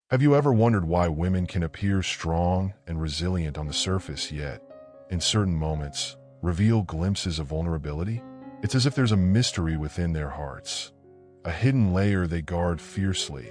Have you ever wondered why women can appear strong and resilient on the surface, yet, in certain moments, reveal glimpses of vulnerability? It's as if there's a mystery within their hearts, a hidden layer they guard fiercely,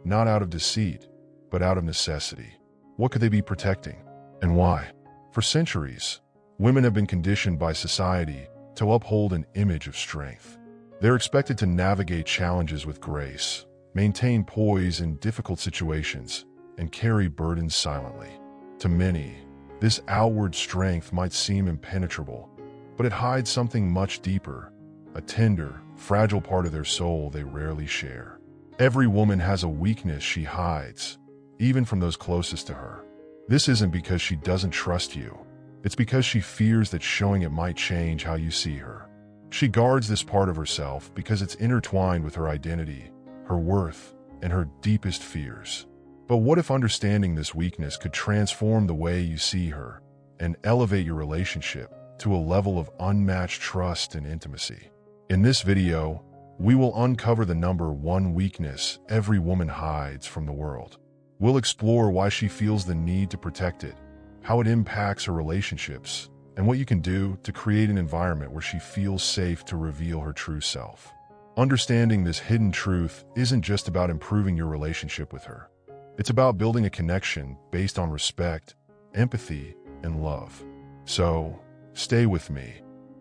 not out of deceit, but out of necessity. What could they be protecting, and why? For centuries, women have been conditioned by society to uphold an image of strength. They're expected to navigate challenges with grace, maintain poise in difficult situations, and carry burdens silently. To many, this outward strength might seem impenetrable, but it hides something much deeper, a tender, fragile part of their soul they rarely share. Every woman has a weakness she hides, even from those closest to her. This isn't because she doesn't trust you. It's because she fears that showing it might change how you see her. She guards this part of herself because it's intertwined with her identity, her worth, and her deepest fears. But what if understanding this weakness could transform the way you see her and elevate your relationship to a level of unmatched trust and intimacy? In this video, we will uncover the number one weakness every woman hides from the world. We'll explore why she feels the need to protect it, how it impacts her relationships, and what you can do to create an environment where she feels safe to reveal her true self. Understanding this hidden truth isn't just about improving your relationship with her. It's about building a connection based on respect, empathy, and love. So, stay with me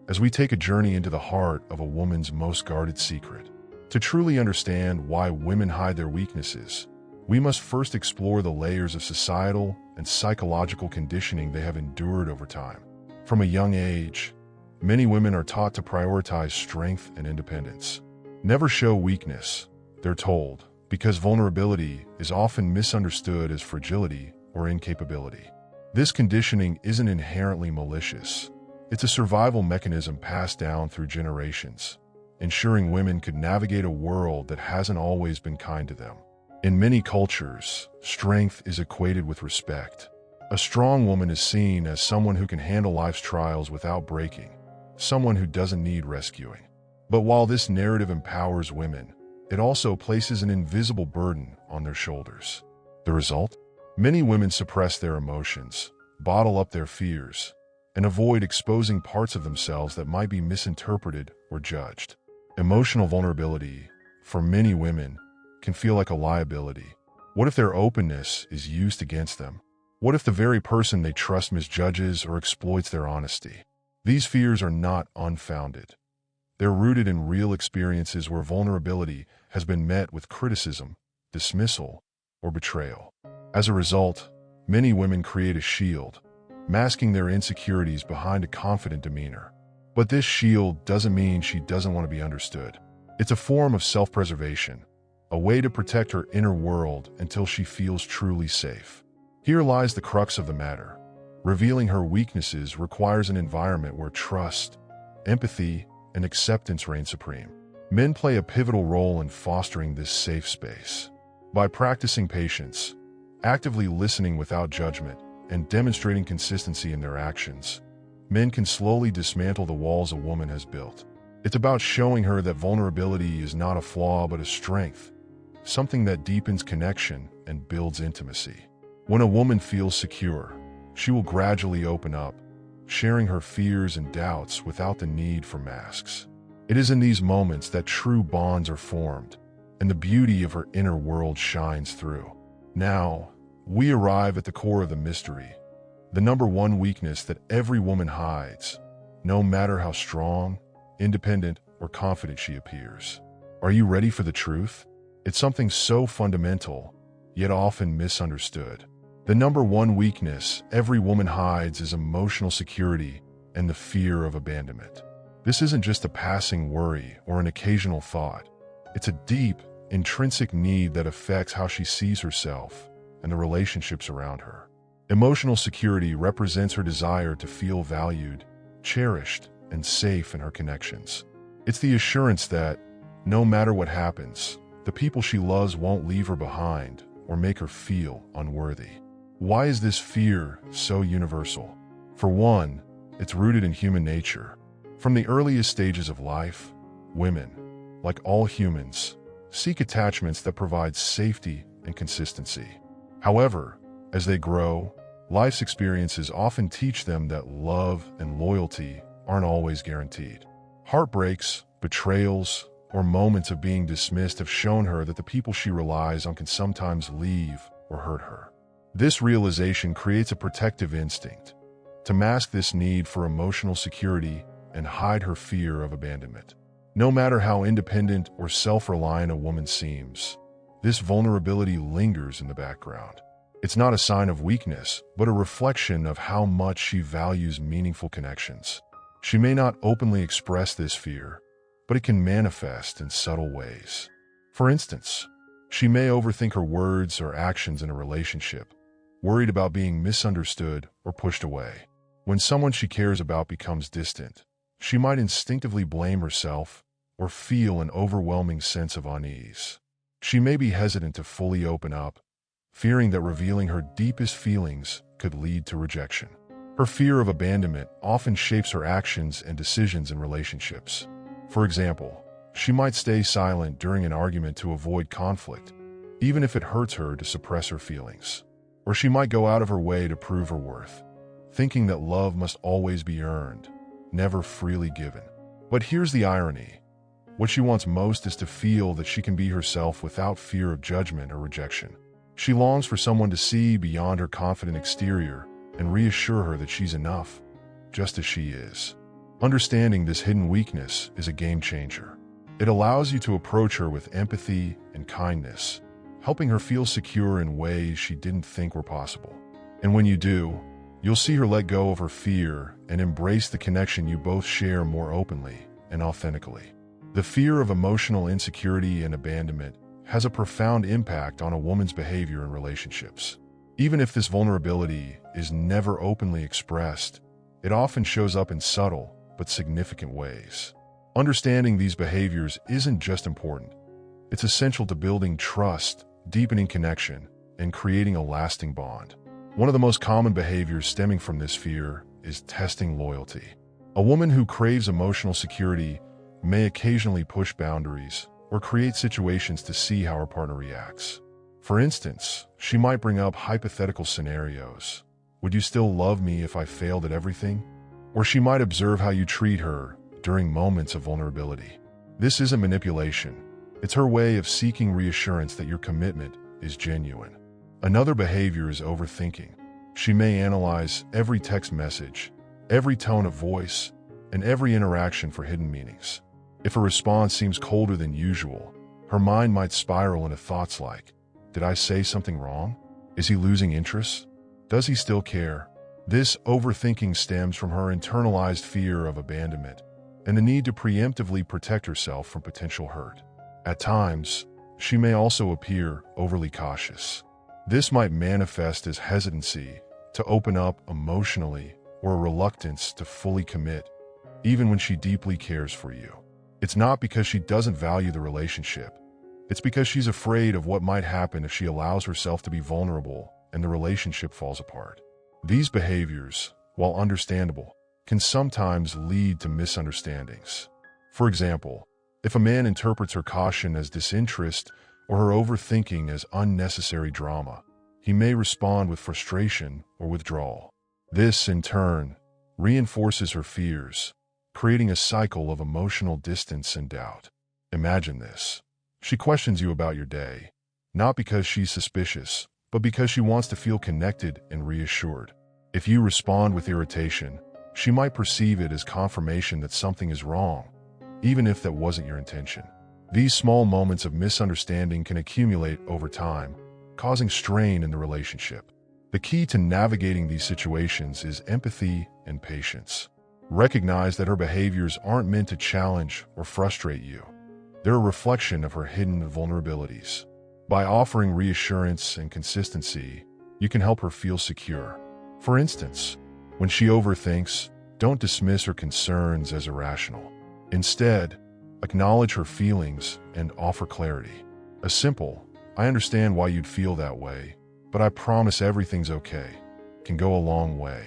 as we take a journey into the heart of a woman's most guarded secret. To truly understand why women hide their weaknesses, we must first explore the layers of societal and psychological conditioning they have endured over time. From a young age, many women are taught to prioritize strength and independence. Never show weakness, they're told, because vulnerability is often misunderstood as fragility or incapability. This conditioning isn't inherently malicious. It's a survival mechanism passed down through generations, ensuring women could navigate a world that hasn't always been kind to them. In many cultures, strength is equated with respect. A strong woman is seen as someone who can handle life's trials without breaking, someone who doesn't need rescuing. But while this narrative empowers women, it also places an invisible burden on their shoulders. The result? Many women suppress their emotions, bottle up their fears, and avoid exposing parts of themselves that might be misinterpreted or judged. Emotional vulnerability, for many women, can feel like a liability. What if their openness is used against them? What if the very person they trust misjudges or exploits their honesty? These fears are not unfounded. They're rooted in real experiences where vulnerability has been met with criticism, dismissal, or betrayal. As a result, many women create a shield, masking their insecurities behind a confident demeanor. But this shield doesn't mean she doesn't want to be understood. It's a form of self-preservation, a way to protect her inner world until she feels truly safe. Here lies the crux of the matter. Revealing her weaknesses requires an environment where trust, empathy, and acceptance reign supreme. Men play a pivotal role in fostering this safe space. By practicing patience, actively listening without judgment, and demonstrating consistency in their actions, men can slowly dismantle the walls a woman has built. It's about showing her that vulnerability is not a flaw but a strength, something that deepens connection and builds intimacy. When a woman feels secure, she will gradually open up, sharing her fears and doubts without the need for masks. It is in these moments that true bonds are formed, and the beauty of her inner world shines through. Now, we arrive at the core of the mystery, the number one weakness that every woman hides, no matter how strong, independent, or confident she appears. Are you ready for the truth? It's something so fundamental, yet often misunderstood. The number one weakness every woman hides is emotional security and the fear of abandonment. This isn't just a passing worry or an occasional thought. It's a deep, intrinsic need that affects how she sees herself and the relationships around her. Emotional security represents her desire to feel valued, cherished, and safe in her connections. It's the assurance that, no matter what happens, the people she loves won't leave her behind or make her feel unworthy. Why is this fear so universal? For one, it's rooted in human nature. From the earliest stages of life, women, like all humans, seek attachments that provide safety and consistency. However, as they grow, life's experiences often teach them that love and loyalty aren't always guaranteed. Heartbreaks, betrayals, or moments of being dismissed have shown her that the people she relies on can sometimes leave or hurt her. This realization creates a protective instinct to mask this need for emotional security and hide her fear of abandonment. No matter how independent or self-reliant a woman seems, this vulnerability lingers in the background. It's not a sign of weakness, but a reflection of how much she values meaningful connections. She may not openly express this fear, but it can manifest in subtle ways. For instance, she may overthink her words or actions in a relationship, worried about being misunderstood or pushed away. When someone she cares about becomes distant, she might instinctively blame herself or feel an overwhelming sense of unease. She may be hesitant to fully open up, fearing that revealing her deepest feelings could lead to rejection. Her fear of abandonment often shapes her actions and decisions in relationships. For example, she might stay silent during an argument to avoid conflict, even if it hurts her to suppress her feelings. Or she might go out of her way to prove her worth, thinking that love must always be earned, never freely given. But here's the irony. What she wants most is to feel that she can be herself without fear of judgment or rejection. She longs for someone to see beyond her confident exterior and reassure her that she's enough, just as she is. Understanding this hidden weakness is a game changer. It allows you to approach her with empathy and kindness, helping her feel secure in ways she didn't think were possible. And when you do, you'll see her let go of her fear and embrace the connection you both share more openly and authentically. The fear of emotional insecurity and abandonment has a profound impact on a woman's behavior in relationships. Even if this vulnerability is never openly expressed, it often shows up in subtle but significant ways. Understanding these behaviors isn't just important. It's essential to building trust, deepening connection, and creating a lasting bond. One of the most common behaviors stemming from this fear is testing loyalty. A woman who craves emotional security may occasionally push boundaries or create situations to see how her partner reacts. For instance, she might bring up hypothetical scenarios. Would you still love me if I failed at everything? Or she might observe how you treat her during moments of vulnerability. This isn't manipulation. It's her way of seeking reassurance that your commitment is genuine. Another behavior is overthinking. She may analyze every text message, every tone of voice, and every interaction for hidden meanings. If a response seems colder than usual, her mind might spiral into thoughts like, did I say something wrong? Is he losing interest? Does he still care? This overthinking stems from her internalized fear of abandonment and the need to preemptively protect herself from potential hurt. At times, she may also appear overly cautious. This might manifest as hesitancy to open up emotionally or a reluctance to fully commit, even when she deeply cares for you. It's not because she doesn't value the relationship. It's because she's afraid of what might happen if she allows herself to be vulnerable and the relationship falls apart. These behaviors, while understandable, can sometimes lead to misunderstandings. For example, if a man interprets her caution as disinterest or her overthinking as unnecessary drama, he may respond with frustration or withdrawal. This, in turn, reinforces her fears, creating a cycle of emotional distance and doubt. Imagine this. She questions you about your day, not because she's suspicious, but because she wants to feel connected and reassured. If you respond with irritation, she might perceive it as confirmation that something is wrong, even if that wasn't your intention. These small moments of misunderstanding can accumulate over time, causing strain in the relationship. The key to navigating these situations is empathy and patience. Recognize that her behaviors aren't meant to challenge or frustrate you. They're a reflection of her hidden vulnerabilities. By offering reassurance and consistency, you can help her feel secure. For instance, when she overthinks, don't dismiss her concerns as irrational. Instead, acknowledge her feelings and offer clarity. A simple, I understand why you'd feel that way, but I promise everything's okay, can go a long way.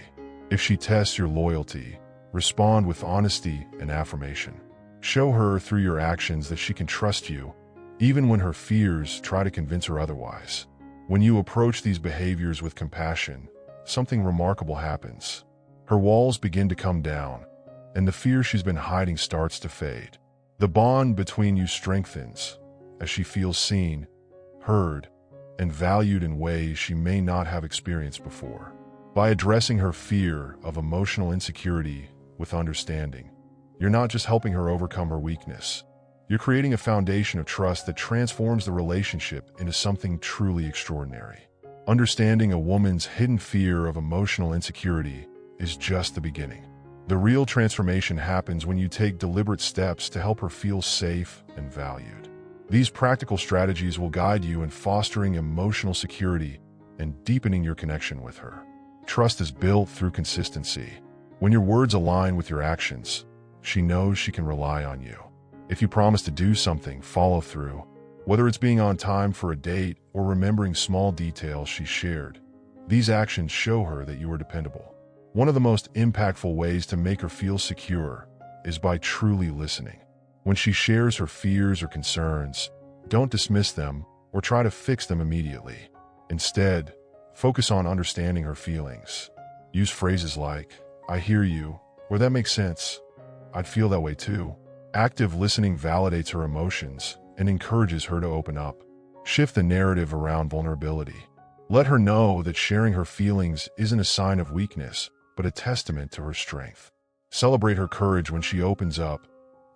If she tests your loyalty, respond with honesty and affirmation. Show her through your actions that she can trust you, even when her fears try to convince her otherwise. When you approach these behaviors with compassion, something remarkable happens. Her walls begin to come down, and the fear she's been hiding starts to fade. The bond between you strengthens as she feels seen, heard, and valued in ways she may not have experienced before. By addressing her fear of emotional insecurity with understanding, you're not just helping her overcome her weakness. You're creating a foundation of trust that transforms the relationship into something truly extraordinary. Understanding a woman's hidden fear of emotional insecurity is just the beginning. The real transformation happens when you take deliberate steps to help her feel safe and valued. These practical strategies will guide you in fostering emotional security and deepening your connection with her. Trust is built through consistency. When your words align with your actions, she knows she can rely on you. If you promise to do something, follow through. Whether it's being on time for a date or remembering small details she shared, these actions show her that you are dependable. One of the most impactful ways to make her feel secure is by truly listening. When she shares her fears or concerns, don't dismiss them or try to fix them immediately. Instead, focus on understanding her feelings. Use phrases like, "I hear you," or "that makes sense. I'd feel that way too." Active listening validates her emotions and encourages her to open up. Shift the narrative around vulnerability. Let her know that sharing her feelings isn't a sign of weakness, but a testament to her strength. Celebrate her courage when she opens up,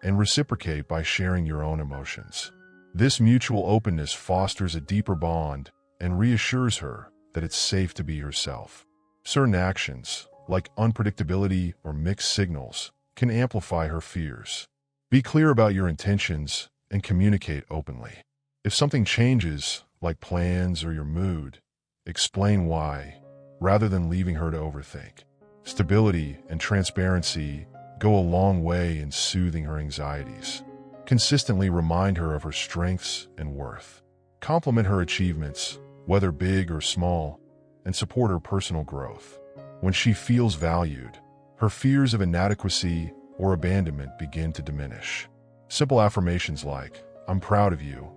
and reciprocate by sharing your own emotions. This mutual openness fosters a deeper bond and reassures her that it's safe to be herself. Certain actions, like unpredictability or mixed signals, can amplify her fears. Be clear about your intentions and communicate openly. If something changes, like plans or your mood, explain why, rather than leaving her to overthink. Stability and transparency go a long way in soothing her anxieties. Consistently remind her of her strengths and worth. Compliment her achievements, whether big or small, and support her personal growth. When she feels valued, her fears of inadequacy or abandonment begin to diminish. Simple affirmations like, "I'm proud of you,"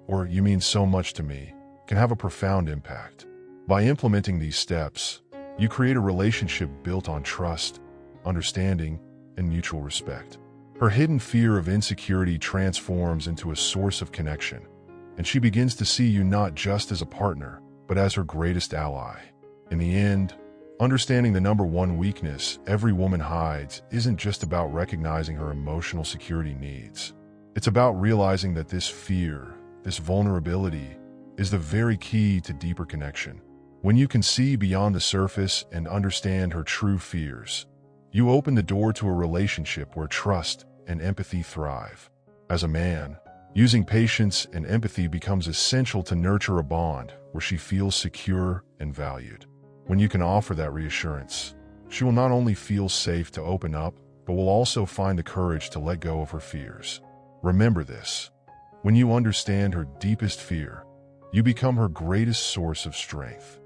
or "You mean so much to me," can have a profound impact. By implementing these steps, you create a relationship built on trust, understanding, and mutual respect. Her hidden fear of insecurity transforms into a source of connection, and she begins to see you not just as a partner, but as her greatest ally. In the end, understanding the number one weakness every woman hides isn't just about recognizing her emotional security needs. It's about realizing that this fear, this vulnerability, is the very key to deeper connection. When you can see beyond the surface and understand her true fears, you open the door to a relationship where trust and empathy thrive. As a man, using patience and empathy becomes essential to nurture a bond where she feels secure and valued. When you can offer that reassurance, she will not only feel safe to open up, but will also find the courage to let go of her fears. Remember this: when you understand her deepest fear, you become her greatest source of strength.